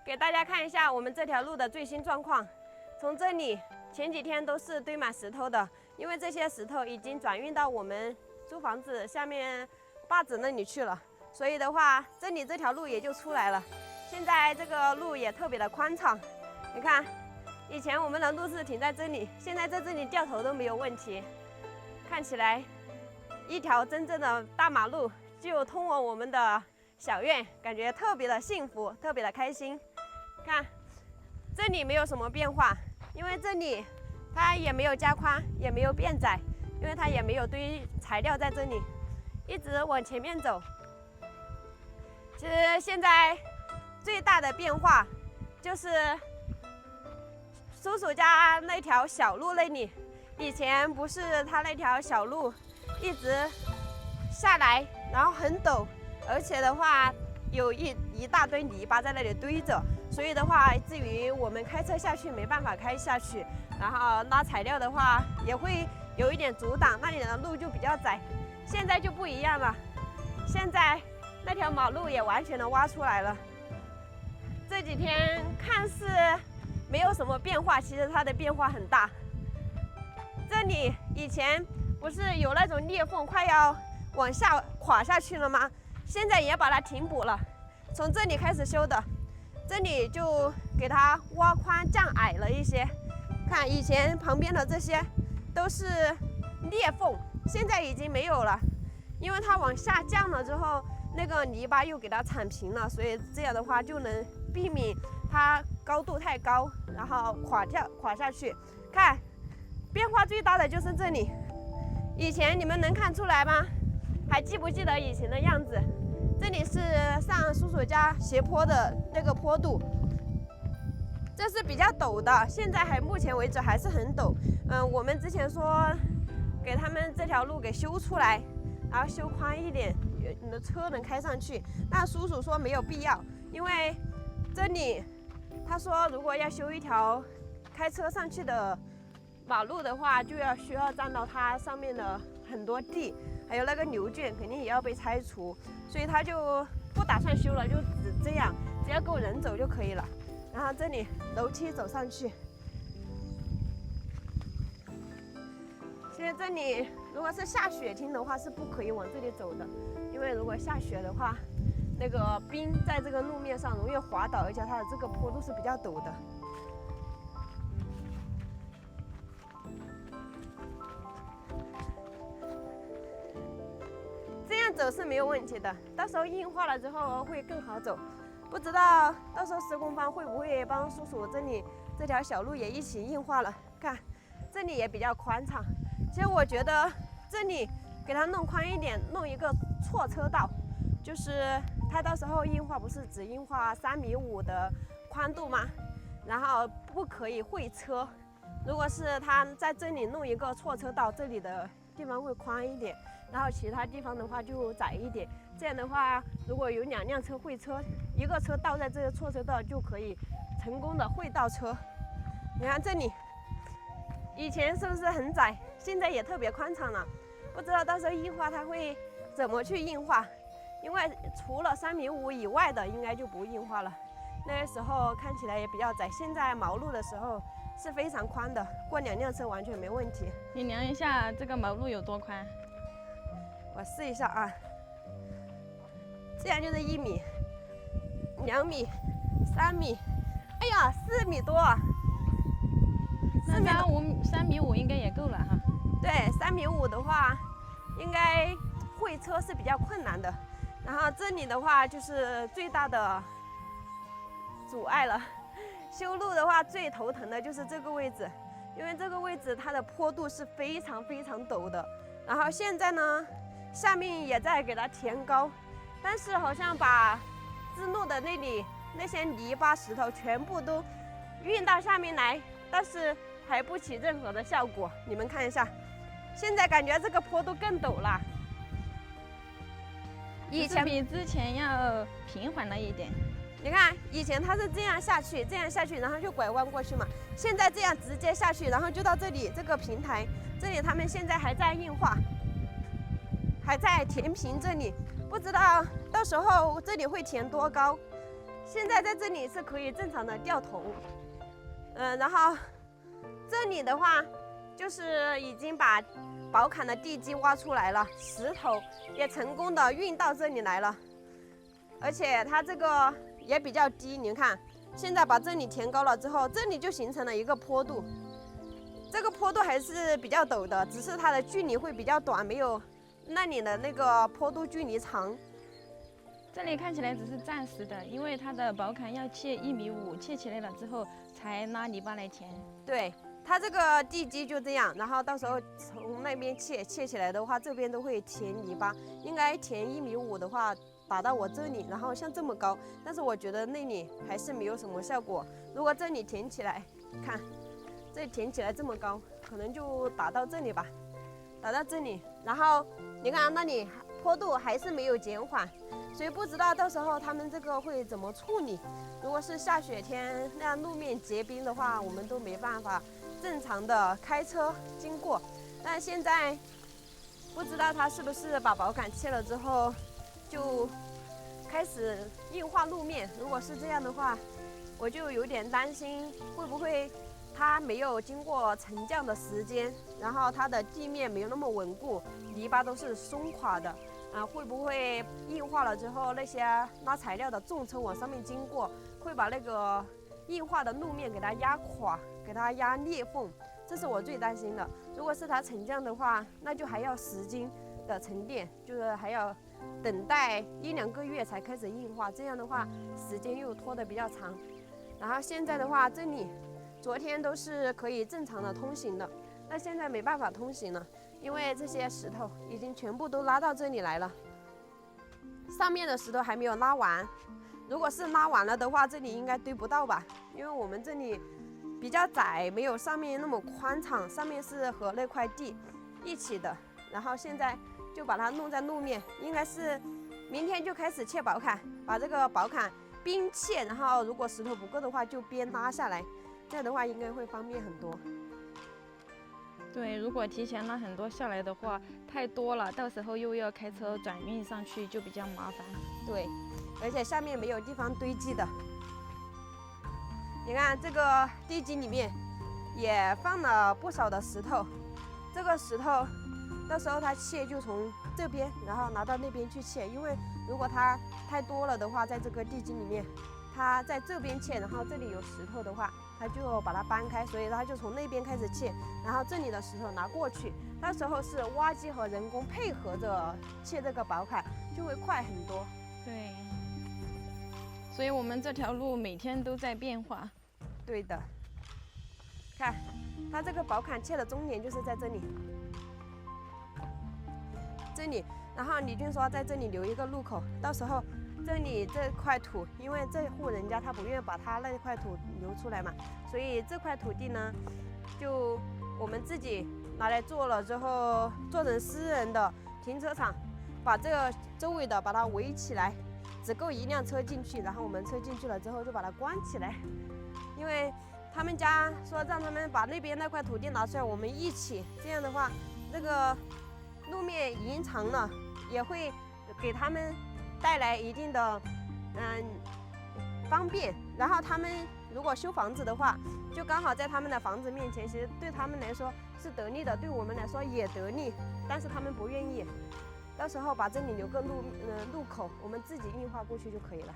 给大家看一下我们这条路的最新状况。从这里前几天都是堆满石头的，因为这些石头已经转运到我们租房子下面坝子那里去了，所以的话，这里这条路也就出来了。现在这个路也特别的宽敞，你看，以前我们的路是停在这里，现在在这里掉头都没有问题。看起来一条真正的大马路就通往我们的小院，感觉特别的幸福，特别的开心。看，这里没有什么变化，因为这里它也没有加宽，也没有变窄，因为它也没有堆材料在这里，一直往前面走。其实现在最大的变化就是叔叔家那条小路那里，以前不是他那条小路一直下来，然后很陡，而且的话有一大堆泥巴在那里堆着，所以的话至于我们开车下去没办法开下去，然后拉材料的话也会有一点阻挡，那里的路就比较窄。现在就不一样了，现在那条马路也完全的挖出来了。这几天看似没有什么变化，其实它的变化很大。这里以前不是有那种裂缝快要往下垮下去了吗？现在也把它停补了，从这里开始修的，这里就给它挖宽降矮了一些。看以前旁边的这些都是裂缝，现在已经没有了，因为它往下降了之后，那个泥巴又给它铲平了，所以这样的话就能避免它高度太高，然后垮下去。看，变化最大的就是这里，以前你们能看出来吗？还记不记得以前的样子？这里是上叔叔家斜坡的那个坡度，这是比较陡的，现在目前为止还是很陡。我们之前说给他们这条路给修出来，然后修宽一点，你的车能开上去。那叔叔说没有必要，因为这里他说如果要修一条开车上去的马路的话，就需要占到它上面的很多地，还有那个牛圈肯定也要被拆除，所以他就不打算修了，就这样，只要够人走就可以了。然后这里楼梯走上去。其实这里如果是下雪天的话是不可以往这里走的，因为如果下雪的话，那个冰在这个路面上容易滑倒，而且它的这个坡度是比较陡的。这样走是没有问题的，到时候硬化了之后会更好走。不知道到时候施工方会不会帮叔叔这里这条小路也一起硬化了？看，这里也比较宽敞。其实我觉得这里给它弄宽一点，弄一个错车道，就是它到时候硬化不是只硬化3.5米的宽度吗？然后不可以会车。如果是它在这里弄一个错车道，这里的地方会宽一点，然后其他地方的话就窄一点。这样的话，如果有2辆车会车，一个车倒在这个错车道就可以成功的会倒车。你看这里，以前是不是很窄？现在也特别宽敞了。不知道到时候硬化它会怎么去硬化，因为除了3.5米以外的应该就不硬化了。那个时候看起来也比较窄，现在毛路的时候是非常宽的，过2辆车完全没问题。你量一下这个毛路有多宽？我试一下啊，这样就是1米、2米、3米，哎呀，4米多。那3.5米应该也够了哈。对，3.5米的话，应该会车是比较困难的。然后这里的话就是最大的阻碍了。修路的话，最头疼的就是这个位置，因为这个位置它的坡度是非常陡的。然后现在呢，下面也在给它填高，但是好像把支路的那里那些泥巴石头全部都运到下面来，但是还不起任何的效果。你们看一下，现在感觉这个坡度更陡了，以前比之前要平缓了一点。你看，以前它是这样下去，然后就拐弯过去嘛。现在这样直接下去，然后就到这里这个平台，这里他们现在还在硬化，还在填平这里，不知道到时候这里会填多高。现在在这里是可以正常的掉头，然后这里的话就是已经把宝坎的地基挖出来了，石头也成功的运到这里来了，而且它这个也比较低，你看，现在把这里填高了之后，这里就形成了一个坡度，这个坡度还是比较陡的，只是它的距离会比较短，没有那里的那个坡度距离长。这里看起来只是暂时的，因为它的宝坎要砌1.5米，砌起来了之后才拉泥巴来填。对，它这个地基就这样，然后到时候从那边砌起来的话，这边都会填泥巴，应该填1.5米的话，打到我这里，然后像这么高，但是我觉得那里还是没有什么效果。如果这里填起来，看，这里填起来这么高，可能就打到这里吧，打到这里，然后你看那里坡度还是没有减缓。所以不知道到时候他们这个会怎么处理。如果是下雪天那样路面结冰的话，我们都没办法正常的开车经过。但现在不知道他是不是把宝坎切了之后就开始硬化路面。如果是这样的话，我就有点担心会不会它没有经过沉降的时间，然后它的地面没有那么稳固，泥巴都是松垮的。会不会硬化了之后，那些拉材料的重车往上面经过，会把那个硬化的路面给它压垮，给它压裂缝，这是我最担心的。如果是它沉降的话，那就还要时间的沉淀，就是还要等待1、2个月才开始硬化，这样的话时间又拖得比较长。然后现在的话，这里昨天都是可以正常的通行的，但现在没办法通行了。因为这些石头已经全部都拉到这里来了，上面的石头还没有拉完。如果是拉完了的话，这里应该堆不到吧？因为我们这里比较窄，没有上面那么宽敞，上面是和那块地一起的。然后现在就把它弄在路面，应该是明天就开始砌宝坎，把这个宝坎边砌，然后如果石头不够的话就边拉下来，这样的话应该会方便很多。对，如果提前拉很多下来的话，太多了，到时候又要开车转运上去，就比较麻烦。对，而且下面没有地方堆积的。你看这个地基里面也放了不少的石头，这个石头到时候它砌就从这边，然后拿到那边去砌，因为如果它太多了的话，在这个地基里面，它在这边砌，然后这里有石头的话，他就把它搬开，所以他就从那边开始砌，然后这里的石头拿过去，到时候是挖机和人工配合着砌这个宝坎，就会快很多。对，所以我们这条路每天都在变化。对的，看，它这个宝坎砌的终点就是在这里，这里，然后李俊说在这里留一个路口，到时候。这里这块土，因为这户人家他不愿意把他那块土留出来嘛，所以这块土地呢，就我们自己拿来做了之后，做成私人的停车场，把这个周围的把它围起来，只够1辆车进去，然后我们车进去了之后就把它关起来，因为他们家说让他们把那边那块土地拿出来，我们一起，这样的话，这个路面延长了，也会给他们带来一定的方便，然后他们如果修房子的话，就刚好在他们的房子面前，其实对他们来说是得利的，对我们来说也得利，但是他们不愿意。到时候把这里留个路口，我们自己硬化过去就可以了。